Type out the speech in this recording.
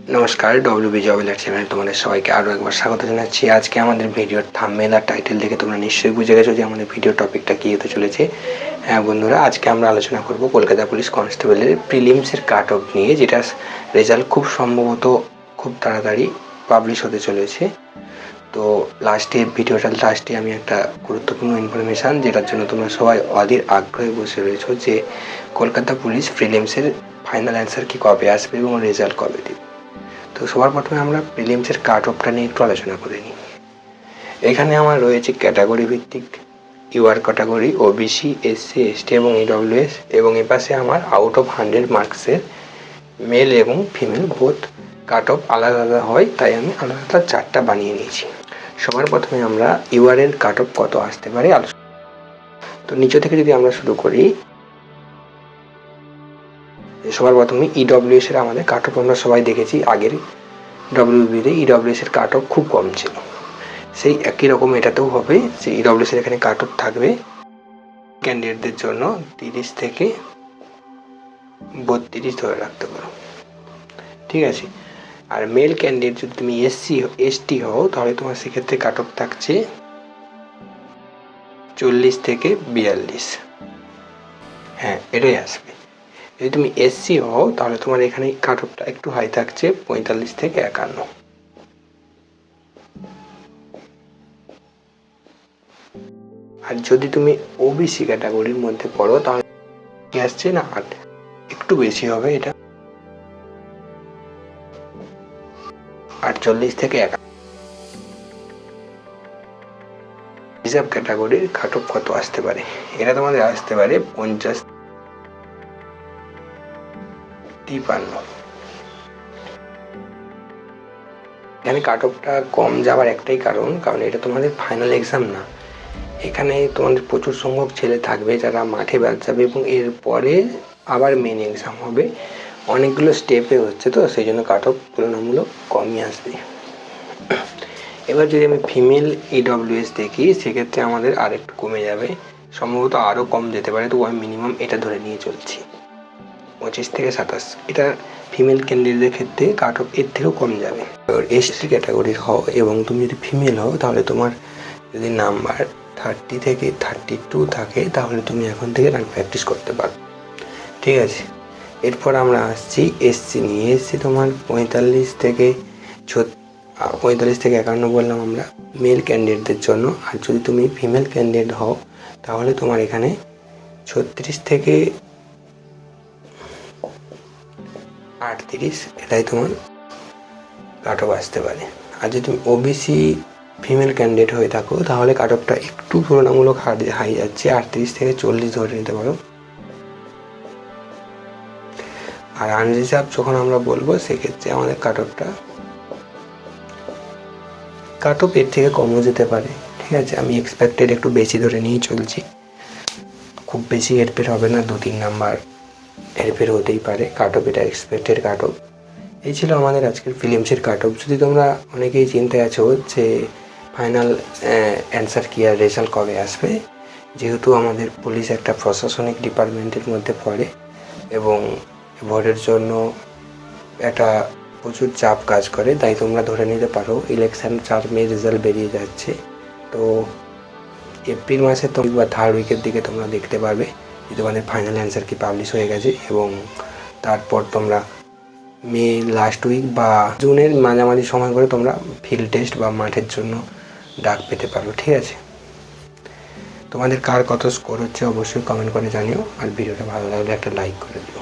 নমস্কার, WB job alert চ্যানেলে তোমাদের সবাইকে আরও একবার স্বাগত জানাচ্ছি। আজকে আমাদের ভিডিওর থাম্বনেল আর টাইটেল দেখে তোমরা নিশ্চয়ই বুঝে গেছো যে আমাদের ভিডিও টপিকটা কী হতে চলেছে। হ্যাঁ বন্ধুরা, আজকে আমরা আলোচনা করব কলকাতা পুলিশ কনস্টেবলের প্রিলিমসের কাট অফ নিয়ে, যেটার রেজাল্ট খুব সম্ভবত খুব তাড়াতাড়ি পাবলিশ হতে চলেছে। তো ভিডিওটার লাস্টে আমি একটা গুরুত্বপূর্ণ ইনফরমেশান, যেটার জন্য তোমরা সবাই অধীর আগ্রহে বসে রয়েছো, যে কলকাতা পুলিশ প্রিলিমসের ফাইনাল অ্যান্সার কি কবে আসবে এবং রেজাল্ট কবে দেবে। তো সবার প্রথমে আমরা প্রিলিমসের কাট অফটা নিয়ে একটু আলোচনা করে নিই। এখানে আমার রয়েছে ক্যাটাগরি ভিত্তিক UR category, OBC, SC, ST এবং ইডব্লিউএস, এবং এপাশে আমার আউট অফ 100 মার্কসের মেল এবং ফিমেল বোথ কাট অফ আলাদা আলাদা হয়, তাই আমি আলাদা আলাদা চারটা বানিয়ে নিয়েছি। সবার প্রথমে আমরা ইউআরের কাট অফ কত আসতে পারে আলোচনা। তো নিচে থেকে যদি আমরা শুরু করি, সবার প্রথমে ইডব্লিউএস এর আমাদের কাট অফ আমরা সবাই দেখেছি, আগের ডব্লিউবিতে ইডব্লিউএস এর কাট অফ খুব কম ছিল। সেই একই রকম এটাতেও হবে, যে ইডব্লিউএস এর এখানে কাট অফ থাকবে ক্যান্ডিডেটদের জন্য 30 থেকে 32 ধরে রাখতে পারো, ঠিক আছে। আর মেল ক্যান্ডিডেট যদি তুমি এসটি হও, তাহলে তোমার সেক্ষেত্রে কাট অফ থাকছে 40 থেকে 42। হ্যাঁ, এটাই আসবে। যদি তুমি এসসি হও, তাহলে তোমার এখানে কাট অফটা একটু হাই থাকছে 45 থেকে 51। আর যদি তুমি ওবিসি ক্যাটাগরির মধ্যে পড়ো, তাহলে আসছে না 8, একটু বেশি হবে, এটা 48 থেকে 51। রিজার্ভ ক্যাটাগরির কাট অফ কত আসতে পারে? এটা তোমাদের আসতে পারে 50, 53। এখানে কাট অফটা কম যাওয়ার একটাই কারণ এটা তোমাদের ফাইনাল এক্সাম না। এখানে তোমাদের প্রচুর সংখ্যক ছেলে থাকবে যারা মাঠে ব্যাচ যাবে, এবং এরপরে আবার মেন এক্সাম হবে, অনেকগুলো স্টেপে হচ্ছে, তো সেই জন্য কাট অফ তুলনামূলক কমই আসবে। এবার যদি আমি ফিমেল ইডব্লিউএস দেখি, সেক্ষেত্রে আমাদের আর একটু কমে যাবে, সম্ভবত আরও কম যেতে পারে, তো আমি মিনিমাম এটা ধরে নিয়ে চলছি 25 থেকে 27। এটা ফিমেল ক্যান্ডিডেটের ক্ষেত্রে কাট অফ এর থেকেও কম যাবে। এসটি ক্যাটাগরির হও এবং তুমি যদি ফিমেল হও, তাহলে তোমার যদি নাম্বার 30 থেকে 32 থাকে, তাহলে তুমি এখন থেকে রান প্র্যাকটিস করতে পারো, ঠিক আছে। এরপর আমরা আসছি এসসি নিয়ে। এসসি তোমার 45 থেকে 51 বললাম আমরা মেল ক্যান্ডিডেটদের জন্য। আর যদি তুমি ফিমেল ক্যান্ডিডেট হও, তাহলে তোমার এখানে 36 থেকে 38, এটাই তোমার কাট অফ আসতে পারে। আর যদি তুমি ওবিসি ফিমেল ক্যান্ডিডেট হয়ে থাকো, তাহলে কাট অফটা একটু তুলনামূলক হাই যাচ্ছে, 38 থেকে 40 ধরে নিতে পারো। আর আনরিজার্ভ যখন আমরা বলবো, সেক্ষেত্রে আমাদের কাট অফ এর থেকে কমও যেতে পারে, ঠিক আছে। আমি এক্সপেক্টেড একটু বেশি ধরে নিয়েই চলছি, খুব বেশি হেরফের হবে না, 2-3 নাম্বার হেরফের হতেই পারে কাট অফ, এটা এক্সপেক্টেড কাট অফ। এই ছিল আমাদের আজকের ফিলিমসের কাট অফ। যদি তোমরা অনেকেই চিন্তায় আছো যে ফাইনাল অ্যান্সার কি আর রেজাল্ট কবে আসবে, যেহেতু আমাদের পুলিশ একটা প্রশাসনিক ডিপার্টমেন্টের মধ্যে পড়ে এবং ভোটের জন্য একটা প্রচুর চাপ কাজ করে, তাই তোমরা ধরে নিতে পারো ইলেকশন 4 মে রেজাল্ট বেরিয়ে যাচ্ছে। তো এপ্রিল মাসে তোমরা 3rd উইকের দিকে তোমরা দেখতে পারবে যে তোমাদের ফাইনাল অ্যান্সার কি পাবলিশ হয়ে গেছে, এবং তারপর তোমরা মে লাস্ট উইক বা জুনের মাঝামাঝি সময় করে তোমরা ফিল্ড টেস্ট বা মাঠের জন্য ডাক পেতে পারো, ঠিক আছে। তোমাদের কার কত স্কোর হচ্ছে অবশ্যই কমেন্ট করে জানিও, আর ভিডিওটা ভালো লাগলে একটা লাইক করে দিও।